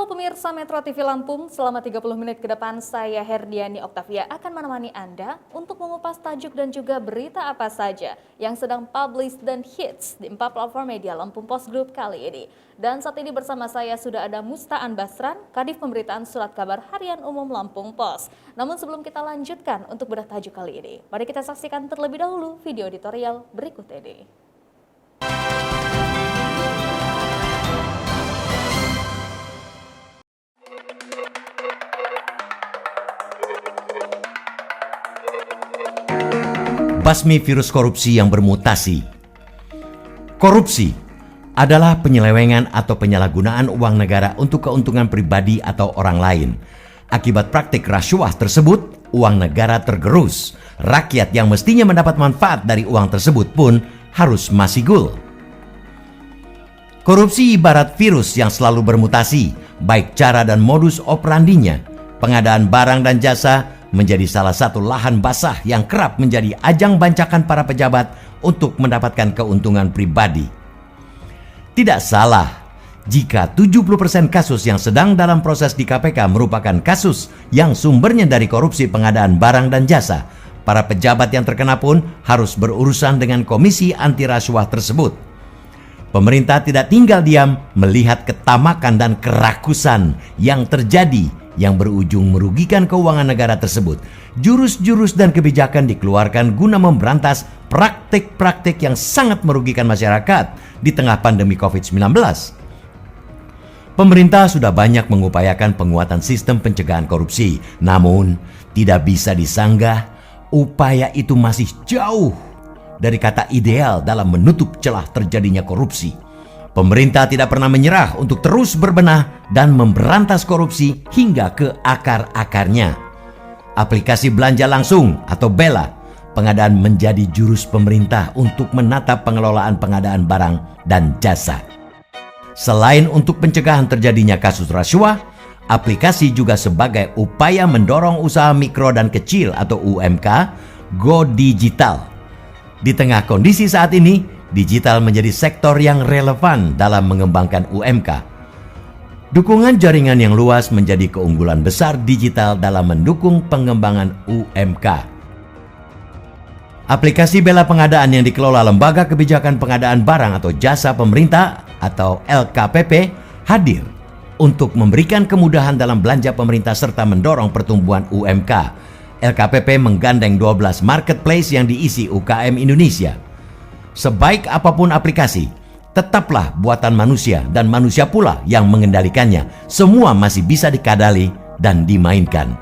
Halo pemirsa Metro TV Lampung, selama 30 menit ke depan saya Herdiani Oktavia akan menemani Anda untuk mengupas tajuk dan juga berita apa saja yang sedang publish dan hits di 4 platform media Lampung Post Group kali ini. Dan saat ini bersama saya sudah ada Mustaan Basran, Kadif Pemberitaan Surat Kabar Harian Umum Lampung Post. Namun sebelum kita lanjutkan untuk bedah tajuk kali ini, mari kita saksikan terlebih dahulu video editorial berikut ini. Basmi virus korupsi yang bermutasi. Korupsi adalah penyelewengan atau penyalahgunaan uang negara untuk keuntungan pribadi atau orang lain. Akibat praktik rasuah tersebut, uang negara tergerus. Rakyat yang mestinya mendapat manfaat dari uang tersebut pun harus masigul. Korupsi ibarat virus yang selalu bermutasi, baik cara dan modus operandinya. Pengadaan barang dan jasa menjadi salah satu lahan basah yang kerap menjadi ajang bancakan para pejabat untuk mendapatkan keuntungan pribadi. Tidak salah jika 70% kasus yang sedang dalam proses di KPK merupakan kasus yang sumbernya dari korupsi pengadaan barang dan jasa. Para pejabat yang terkena pun harus berurusan dengan komisi anti rasuah tersebut. Pemerintah tidak tinggal diam melihat ketamakan dan kerakusan yang terjadi yang berujung merugikan keuangan negara tersebut. Jurus-jurus dan kebijakan dikeluarkan guna memberantas praktik-praktik yang sangat merugikan masyarakat di tengah pandemi COVID-19. Pemerintah sudah banyak mengupayakan penguatan sistem pencegahan korupsi, namun tidak bisa disanggah upaya itu masih jauh dari kata ideal dalam menutup celah terjadinya korupsi. Pemerintah tidak pernah menyerah untuk terus berbenah dan memberantas korupsi hingga ke akar-akarnya. Aplikasi belanja langsung atau BELA pengadaan menjadi jurus pemerintah untuk menata pengelolaan pengadaan barang dan jasa. Selain untuk pencegahan terjadinya kasus rasuah, aplikasi juga sebagai upaya mendorong usaha mikro dan kecil atau UMK go digital. Di tengah kondisi saat ini, digital menjadi sektor yang relevan dalam mengembangkan UMK. Dukungan jaringan yang luas menjadi keunggulan besar digital dalam mendukung pengembangan UMK. Aplikasi bela pengadaan yang dikelola Lembaga Kebijakan Pengadaan Barang atau Jasa Pemerintah atau LKPP hadir untuk memberikan kemudahan dalam belanja pemerintah serta mendorong pertumbuhan UMK. LKPP menggandeng 12 marketplace yang diisi UKM Indonesia. Sebaik apapun aplikasi, tetaplah buatan manusia dan manusia pula yang mengendalikannya. Semua masih bisa dikadali dan dimainkan.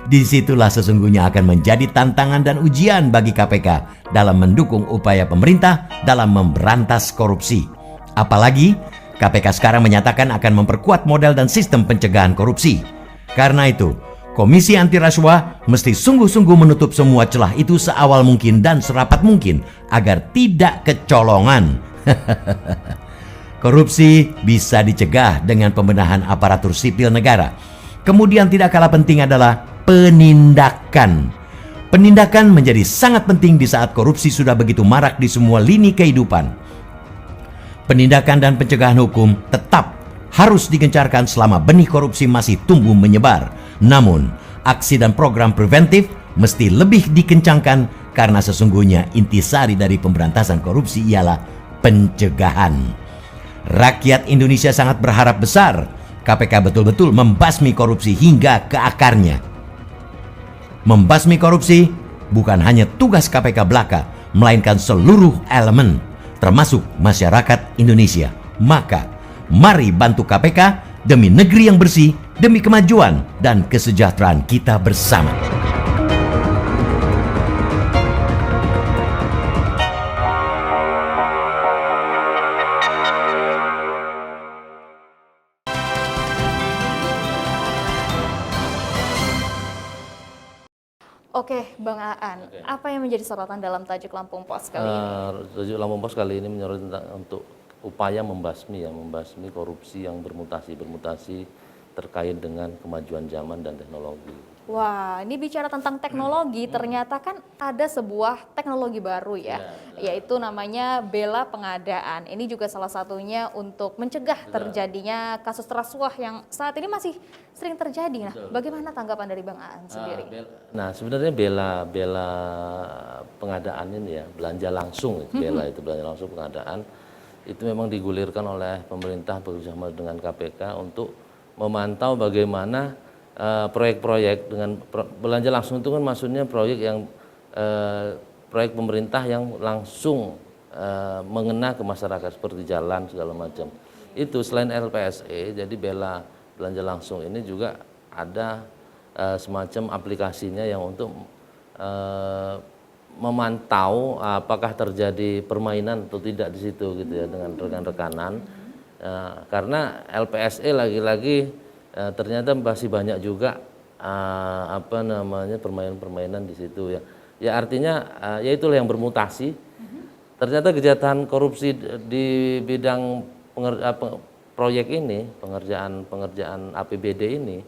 Disitulah sesungguhnya akan menjadi tantangan dan ujian bagi KPK dalam mendukung upaya pemerintah dalam memberantas korupsi. Apalagi KPK sekarang menyatakan akan memperkuat model dan sistem pencegahan korupsi. Karena itu, Komisi Anti Rasuah mesti sungguh-sungguh menutup semua celah itu seawal mungkin dan serapat mungkin agar tidak kecolongan. Korupsi bisa dicegah dengan pembenahan aparatur sipil negara. Kemudian tidak kalah penting adalah penindakan. Penindakan menjadi sangat penting di saat korupsi sudah begitu marak di semua lini kehidupan. Penindakan dan pencegahan hukum tetap harus digencarkan selama benih korupsi masih tumbuh menyebar. Namun, aksi dan program preventif mesti lebih dikencangkan karena sesungguhnya intisari dari pemberantasan korupsi ialah pencegahan. Rakyat Indonesia sangat berharap besar KPK betul-betul membasmi korupsi hingga ke akarnya. Membasmi korupsi bukan hanya tugas KPK belaka, melainkan seluruh elemen, termasuk masyarakat Indonesia. Maka, mari bantu KPK demi negeri yang bersih, demi kemajuan dan kesejahteraan kita bersama. Oke, Bang Aan, apa yang menjadi sorotan dalam tajuk Lampung Post kali ini? Tajuk Lampung Post kali ini menyoroti tentang untuk upaya membasmi korupsi yang bermutasi terkait dengan kemajuan zaman dan teknologi. Wah, ini bicara tentang teknologi, ternyata kan ada sebuah teknologi baru ya, yaitu namanya bela pengadaan. Ini juga salah satunya untuk mencegah terjadinya kasus rasuah yang saat ini masih sering terjadi. Nah, bagaimana tanggapan dari Bang Aan sendiri? Nah, sebenarnya bela pengadaan ini ya, belanja langsung, bela itu belanja langsung pengadaan, itu memang digulirkan oleh pemerintah bekerjasama dengan KPK untuk memantau bagaimana proyek-proyek dengan belanja langsung itu kan maksudnya proyek yang proyek pemerintah yang langsung mengena ke masyarakat seperti jalan segala macam. Itu selain LPSE, jadi belanja langsung ini juga ada semacam aplikasinya yang untuk memantau apakah terjadi permainan atau tidak di situ gitu ya dengan rekan-rekanan. Karena LPSE lagi-lagi ternyata masih banyak juga permainan-permainan di situ ya. Ya artinya ya itulah yang bermutasi. Ternyata kejahatan korupsi di bidang proyek ini, pengerjaan APBD ini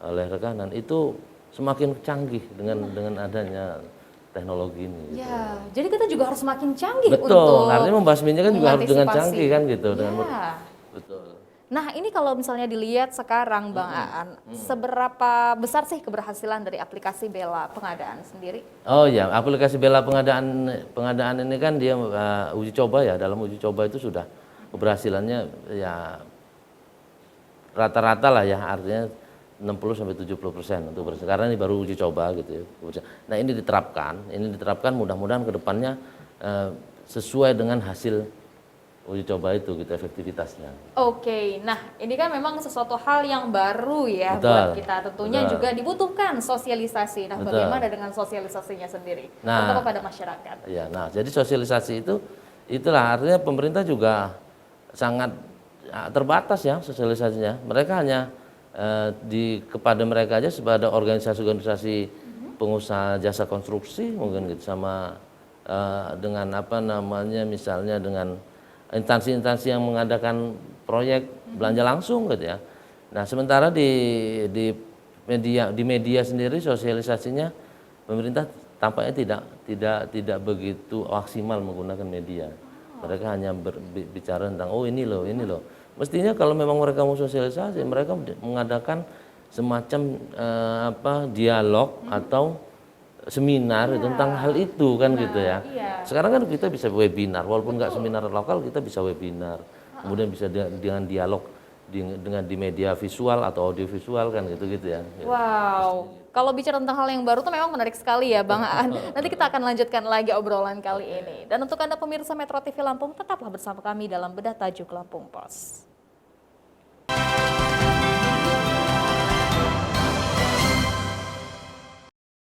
oleh rekanan itu semakin canggih dengan adanya teknologi ini. Gitu. Ya, jadi kita juga harus semakin canggih Betul, untuk artinya membasminya kan juga harus dengan canggih kan gitu. Ya. Betul. Nah, ini kalau misalnya dilihat sekarang Bang Aan, seberapa besar sih keberhasilan dari aplikasi Bela Pengadaan sendiri? Oh ya, aplikasi Bela pengadaan ini kan dia uji coba ya. Dalam uji coba itu sudah keberhasilannya ya rata-rata lah ya, artinya 60-70% untuk berhasil. Karena ini baru uji coba gitu ya. Nah, ini diterapkan mudah-mudahan ke depannya sesuai dengan hasil uji coba itu gitu efektivitasnya. Oke, nah ini kan memang sesuatu hal yang baru ya Betul, buat kita. Tentunya betul. juga dibutuhkan sosialisasi. Nah, Betul. bagaimana dengan sosialisasinya sendiri Nah, untuk kepada masyarakat? Ya, nah jadi sosialisasi itulah artinya pemerintah juga sangat terbatas ya sosialisasinya. Mereka hanya kepada mereka aja kepada organisasi-organisasi pengusaha jasa konstruksi mungkin gitu sama dengan misalnya dengan instansi-instansi yang mengadakan proyek belanja langsung gitu ya. Nah, sementara di media sendiri sosialisasinya pemerintah tampaknya tidak begitu maksimal menggunakan media. Mereka hanya berbicara tentang ini loh. Mestinya kalau memang mereka mau sosialisasi, mereka mengadakan semacam dialog atau seminar tentang hal itu kan gitu ya. Sekarang kan kita bisa webinar, walaupun nggak seminar lokal kita bisa webinar. Kemudian bisa dengan dialog dengan di media visual atau audio visual kan gitu ya. Wow, kalau bicara tentang hal yang baru tuh memang menarik sekali ya Bang Aan. Nanti kita akan lanjutkan lagi obrolan kali ini. Dan untuk Anda pemirsa Metro TV Lampung, tetaplah bersama kami dalam Bedah Tajuk Lampung Pos.